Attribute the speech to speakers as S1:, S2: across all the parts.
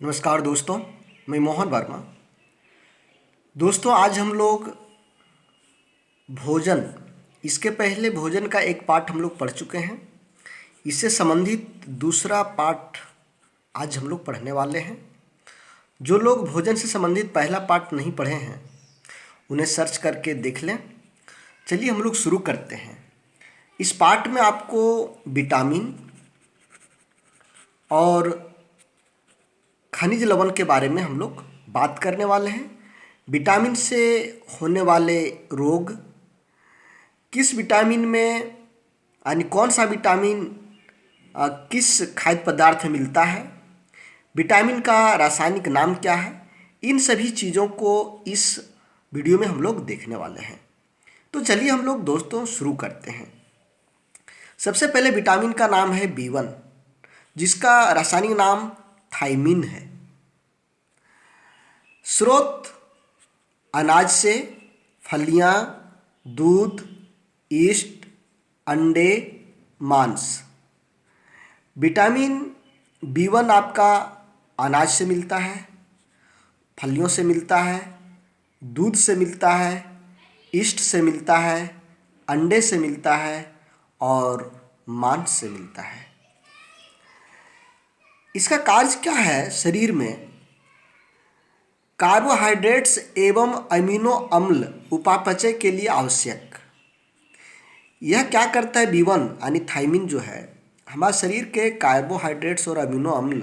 S1: नमस्कार दोस्तों, मैं मोहन वर्मा। दोस्तों, आज हम लोग भोजन, इसके पहले भोजन का एक पाठ हम लोग पढ़ चुके हैं। इससे संबंधित दूसरा पाठ आज हम लोग पढ़ने वाले हैं। जो लोग भोजन से संबंधित पहला पाठ नहीं पढ़े हैं उन्हें सर्च करके देख लें। चलिए हम लोग शुरू करते हैं। इस पाठ में आपको विटामिन और खनिज लवण के बारे में हम लोग बात करने वाले हैं। विटामिन से होने वाले रोग, किस विटामिन में यानी कौन सा विटामिन किस खाद्य पदार्थ में मिलता है, विटामिन का रासायनिक नाम क्या है, इन सभी चीज़ों को इस वीडियो में हम लोग देखने वाले हैं। तो चलिए हम लोग दोस्तों शुरू करते हैं। सबसे पहले विटामिन का नाम है B1, जिसका रासायनिक नाम थायमिन है। स्रोत अनाज से, फलियां, दूध, यीस्ट, अंडे, मांस। विटामिन B1 आपका अनाज से मिलता है, फलियों से मिलता है, दूध से मिलता है, यीस्ट से मिलता है, अंडे से मिलता है और मांस से मिलता है। इसका कार्य क्या है शरीर में? कार्बोहाइड्रेट्स एवं अमीनो अम्ल उपापचय के लिए आवश्यक। यह क्या करता है? B1 यानी थायमिन जो है, हमारे शरीर के कार्बोहाइड्रेट्स और अमीनो अम्ल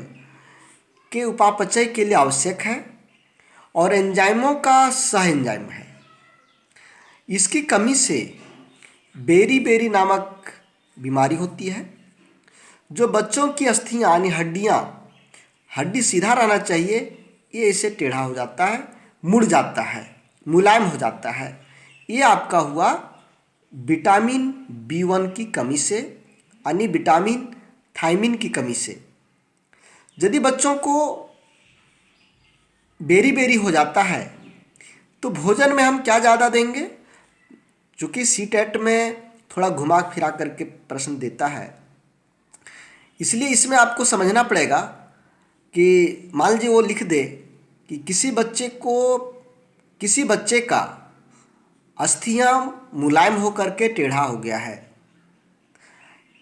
S1: के उपापचय के लिए आवश्यक है और एंजाइमों का सह एंजाइम है। इसकी कमी से बेरी नामक बीमारी होती है। जो बच्चों की अस्थियां यानी हड्डी सीधा रहना चाहिए, ये इसे टेढ़ा हो जाता है, मुड़ जाता है, मुलायम हो जाता है। ये आपका हुआ विटामिन B1 की कमी से, यानी विटामिन थायमिन की कमी से। यदि बच्चों को बेरी हो जाता है तो भोजन में हम क्या ज़्यादा देंगे? चूँकि सीटेट में थोड़ा घुमा फिरा करके प्रश्न देता है, इसलिए इसमें आपको समझना पड़ेगा कि मान लीजिए वो लिख दे कि किसी बच्चे का अस्थियां मुलायम होकर के टेढ़ा हो गया है।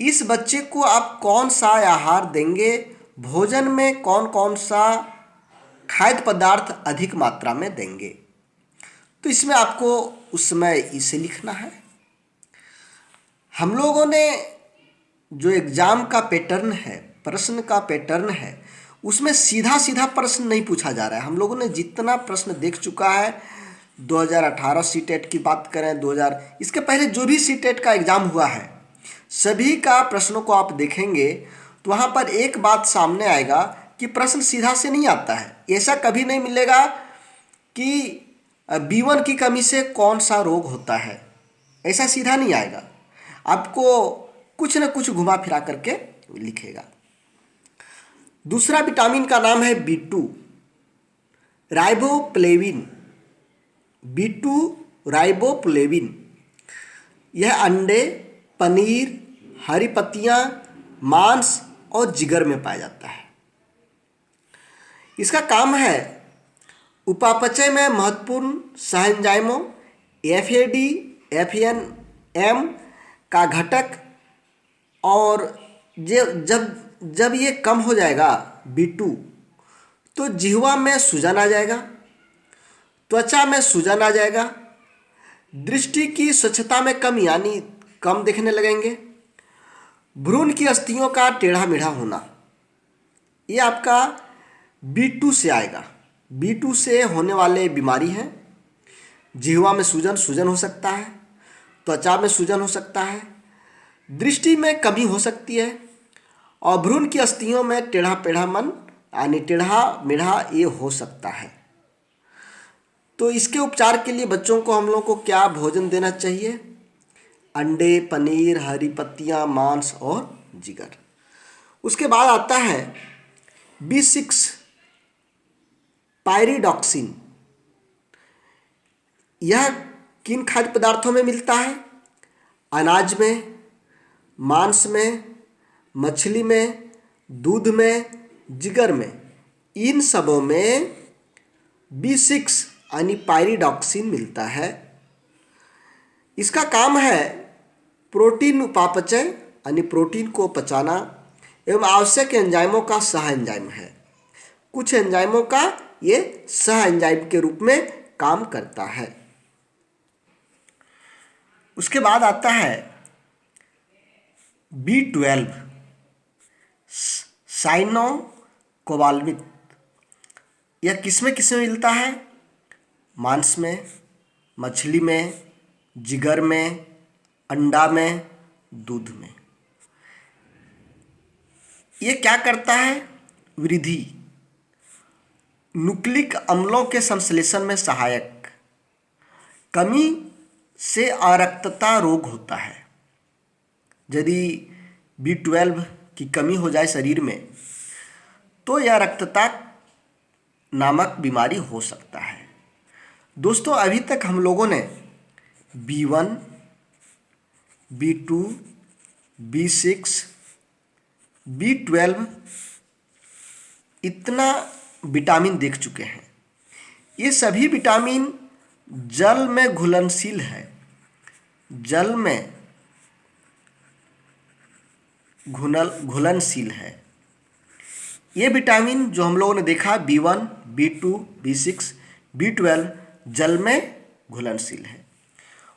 S1: इस बच्चे को आप कौन सा आहार देंगे, भोजन में कौन कौन सा खाद्य पदार्थ अधिक मात्रा में देंगे, तो इसमें आपको उस समय इसे लिखना है। हम लोगों ने जो एग्ज़ाम का पैटर्न है, प्रश्न का पैटर्न है, उसमें सीधा प्रश्न नहीं पूछा जा रहा है। हम लोगों ने जितना प्रश्न देख चुका है, 2018 सीटेट की बात करें, 2000 इसके पहले जो भी सीटेट का एग्ज़ाम हुआ है, सभी का प्रश्नों को आप देखेंगे तो वहाँ पर एक बात सामने आएगा कि प्रश्न सीधा से नहीं आता है। ऐसा कभी नहीं मिलेगा कि B1 की कमी से कौन सा रोग होता है, ऐसा सीधा नहीं आएगा। आपको कुछ न कुछ घुमा फिरा करके लिखेगा। दूसरा विटामिन का नाम है B2, राइबोफ्लेविन। B2 राइबोफ्लेविन, यह अंडे, पनीर, हरी पत्तियां, मांस और जिगर में पाया जाता है। इसका काम है उपापचय में महत्वपूर्ण सहएंजाइमों FAD, FNM का घटक, और जब ये कम हो जाएगा B2, तो जिह्वा में सूजन आ जाएगा, त्वचा में सूजन आ जाएगा, दृष्टि की स्वच्छता में कमी यानी कम देखने लगेंगे, भ्रूण की अस्थियों का टेढ़ा मेढ़ा होना, ये आपका B2 से आएगा। B2 से होने वाले बीमारी हैं, जिह्वा में सूजन हो सकता है, त्वचा में सूजन हो सकता है, दृष्टि में कमी हो सकती है और भ्रूण की अस्थियों में टेढ़ा पेढ़ापन यानी टेढ़ा मेढ़ा ये हो सकता है। तो इसके उपचार के लिए बच्चों को हम लोग को क्या भोजन देना चाहिए? अंडे, पनीर, हरी पत्तियां, मांस और जिगर। उसके बाद आता है B6 पायरिडॉक्सिन। यह किन खाद्य पदार्थों में मिलता है? अनाज में, मांस में, मछली में, दूध में, जिगर में। इन सबों में B6 यानी पायरिडॉक्सिन मिलता है। इसका काम है प्रोटीन उपापचय यानी प्रोटीन को पचाना एवं आवश्यक एंजाइमों का सह एंजाइम है। कुछ एंजाइमों का ये सह एंजाइम के रूप में काम करता है। उसके बाद आता है B12 साइनोकोबालमिन। यह किसमें किसमें मिलता है? मांस में, मछली में, जिगर में, अंडा में, दूध में। ये क्या करता है? वृद्धि, न्यूक्लिक अम्लों के संश्लेषण में सहायक। कमी से अरक्तता रोग होता है। यदि B12 की कमी हो जाए शरीर में तो यह रक्तता नामक बीमारी हो सकता है। दोस्तों, अभी तक हम लोगों ने B1, B2, B6, B12 इतना विटामिन देख चुके हैं। ये सभी विटामिन जल में घुलनशील है, जल में घुलनशील है। ये विटामिन जो हम लोगों ने देखा B1, B2, B6, B12 जल में घुलनशील है।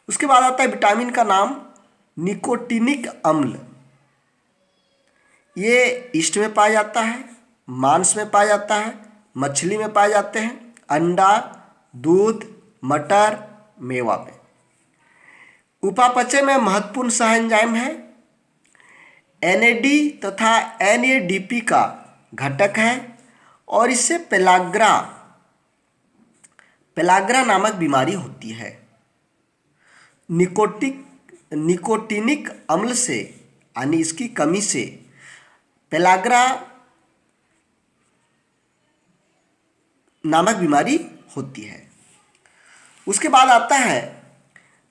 S1: उसके बाद आता है विटामिन का नाम निकोटिनिक अम्ल। ये ईस्ट में पाया जाता है, मांस में पाया जाता है, मछली में पाए जाते हैं, अंडा, दूध, मटर, मेवा में। उपापचय में महत्वपूर्ण सह एंजाइम है। NAD तथा NADP का घटक है और इससे पेलाग्रा नामक बीमारी होती है। निकोटिनिक अम्ल से यानी इसकी कमी से पेलाग्रा नामक बीमारी होती है। उसके बाद आता है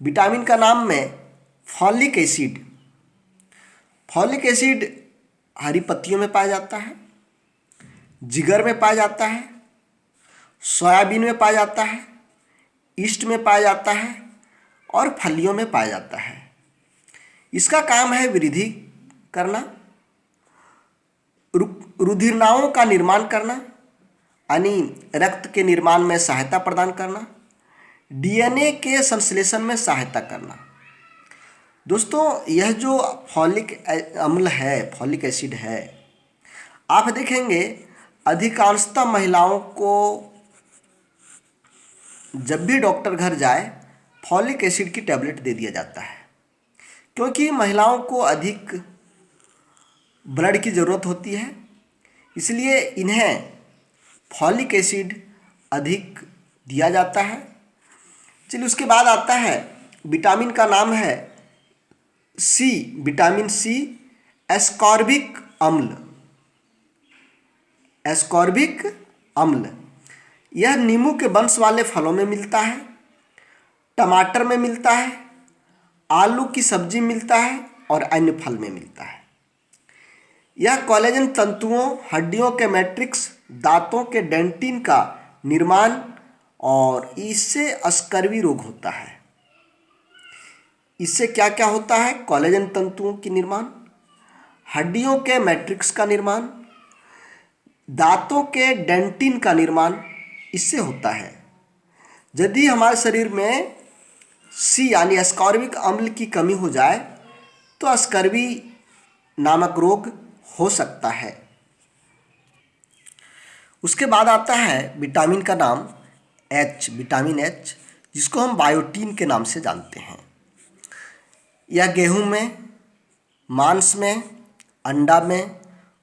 S1: विटामिन का नाम में फॉलिक एसिड। फॉलिक एसिड हरी पत्तियों में पाया जाता है, जिगर में पाया जाता है, सोयाबीन में पाया जाता है, ईस्ट में पाया जाता है और फलियों में पाया जाता है। इसका काम है वृद्धि करना, रुधिरनाओं का निर्माण करना यानी रक्त के निर्माण में सहायता प्रदान करना, DNA के संश्लेषण में सहायता करना। दोस्तों, यह जो फॉलिक अम्ल है, फॉलिक एसिड है, आप देखेंगे अधिकांशतः महिलाओं को जब भी डॉक्टर घर जाए फॉलिक एसिड की टैबलेट दे दिया जाता है, क्योंकि महिलाओं को अधिक ब्लड की ज़रूरत होती है, इसलिए इन्हें फॉलिक एसिड अधिक दिया जाता है। चलिए, उसके बाद आता है विटामिन का नाम है सी, विटामिन C एस्कॉर्बिक अम्ल। एस्कॉर्बिक अम्ल यह नींबू के वंश वाले फलों में मिलता है, टमाटर में मिलता है, आलू की सब्जी मिलता है और अन्य फल में मिलता है। यह कोलेजन तंतुओं, हड्डियों के मैट्रिक्स, दांतों के डेंटिन का निर्माण और इससे अस्कर्वी रोग होता है। इससे क्या क्या होता है? कोलेजन तंतुओं की निर्माण, हड्डियों के मैट्रिक्स का निर्माण, दांतों के डेंटिन का निर्माण इससे होता है। यदि हमारे शरीर में C यानी एस्कॉर्बिक अम्ल की कमी हो जाए तो अस्कर्वी नामक रोग हो सकता है। उसके बाद आता है विटामिन का नाम H, विटामिन H, जिसको हम बायोटीन के नाम से जानते हैं। यह गेहूं में, मांस में, अंडा में,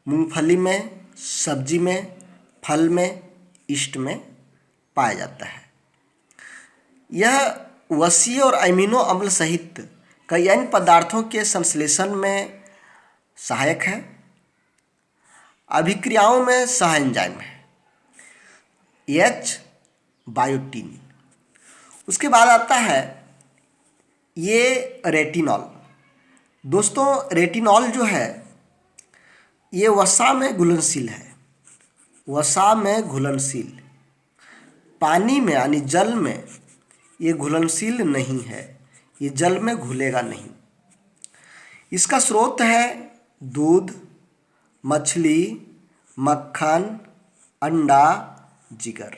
S1: मूंगफली में, सब्जी में, फल में, ईस्ट में पाया जाता है। यह वसीय और अमीनो अम्ल सहित कई अन्य पदार्थों के संश्लेषण में सहायक है। अभिक्रियाओं में सह एंजाइम है H, बायोटीन। उसके बाद आता है ये रेटिनॉल। दोस्तों, रेटिनॉल जो है ये वसा में घुलनशील है। वसा में घुलनशील। पानी में यानी जल में ये घुलनशील नहीं है, ये जल में घुलेगा नहीं। इसका स्रोत है दूध, मछली, मक्खन, अंडा, जिगर।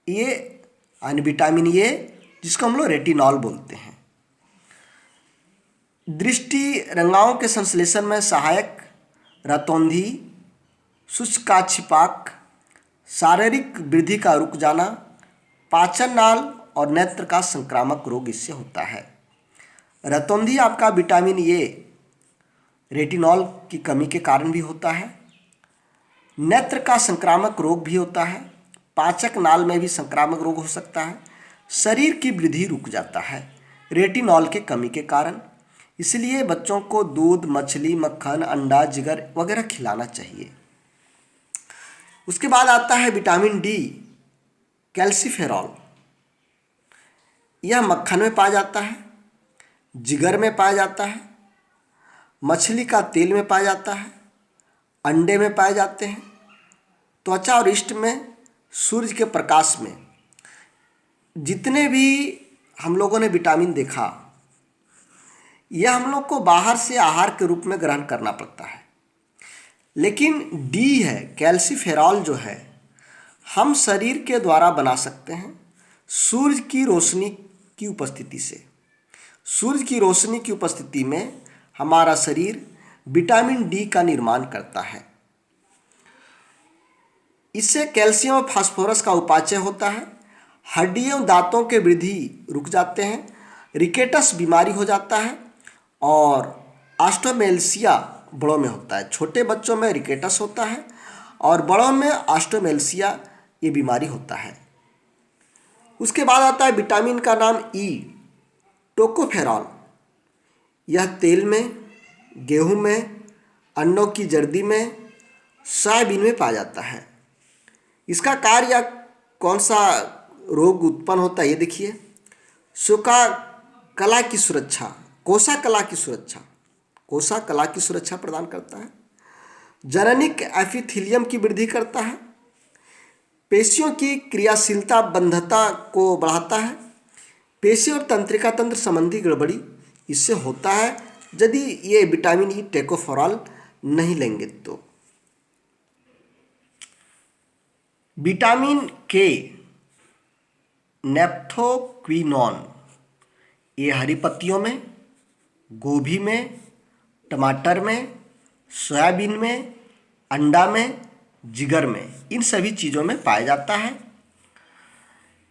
S1: ये यानी विटामिन ए, जिसको हम लोग रेटिनॉल बोलते हैं। दृष्टि रंगाओं के संश्लेषण में सहायक रतौंधी, शुष्काक्षिपाक, शारीरिक वृद्धि का रुक जाना, पाचन नाल और नेत्र का संक्रामक रोग इससे होता है। रतौंधी आपका विटामिन ए रेटिनॉल की कमी के कारण भी होता है। नेत्र का संक्रामक रोग भी होता है। पाचक नाल में भी संक्रामक रोग हो सकता है। शरीर की वृद्धि रुक जाता है रेटिनॉल के कमी के कारण। इसलिए बच्चों को दूध, मछली, मक्खन, अंडा, जिगर वगैरह खिलाना चाहिए। उसके बाद आता है विटामिन डी, कैल्सीफेरॉल। यह मक्खन में पाया जाता है, जिगर में पाया जाता है, मछली का तेल में पाया जाता है, अंडे में पाए जाते हैं, त्वचा और इष्ट में, सूर्य के प्रकाश में। जितने भी हम लोगों ने विटामिन देखा, यह हम लोग को बाहर से आहार के रूप में ग्रहण करना पड़ता है। लेकिन डी है, कैल्सीफेरॉल जो है, हम शरीर के द्वारा बना सकते हैं सूर्य की रोशनी की उपस्थिति से। सूर्य की रोशनी की उपस्थिति में हमारा शरीर विटामिन डी का निर्माण करता है। इससे कैल्शियम और फास्फोरस का उपापचय होता है। हड्डियों दांतों के वृद्धि रुक जाते हैं। रिकेटस बीमारी हो जाता है और ऑस्टियोमेलेसिया बड़ों में होता है। छोटे बच्चों में रिकेटस होता है और बड़ों में ऑस्टियोमेलेसिया ये बीमारी होता है। उसके बाद आता है विटामिन का नाम ई, टोकोफेरॉल। यह तेल में, गेहूं में, अंडों की जर्दी में, सोयाबीन में पाया जाता है। इसका कार्य कौन सा रोग उत्पन्न होता है ये देखिए। कोशिका कला की सुरक्षा प्रदान करता है। जननिक एपिथेलियम की वृद्धि करता है। पेशियों की क्रियाशीलता बंधता को बढ़ाता है। पेशी और तंत्रिका तंत्र संबंधी गड़बड़ी इससे होता है यदि ये विटामिन ई टोकोफेरॉल नहीं लेंगे तो। विटामिन के, नेप्थोक्विनोन, ये हरी पत्तियों में, गोभी में, टमाटर में, सोयाबीन में, अंडा में, जिगर में, इन सभी चीज़ों में पाया जाता है।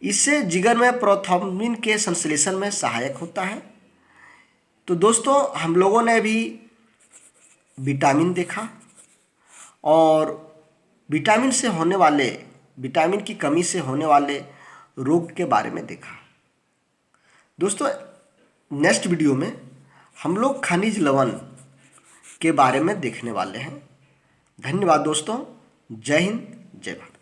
S1: इससे जिगर में प्रोथ्रोम्बिन के संश्लेषण में सहायक होता है। तो दोस्तों, हम लोगों ने भी विटामिन देखा और विटामिन की कमी से होने वाले रोग के बारे में देखा। दोस्तों, नेक्स्ट वीडियो में हम लोग खनिज लवण के बारे में देखने वाले हैं। धन्यवाद दोस्तों। जय हिंद, जय भारत।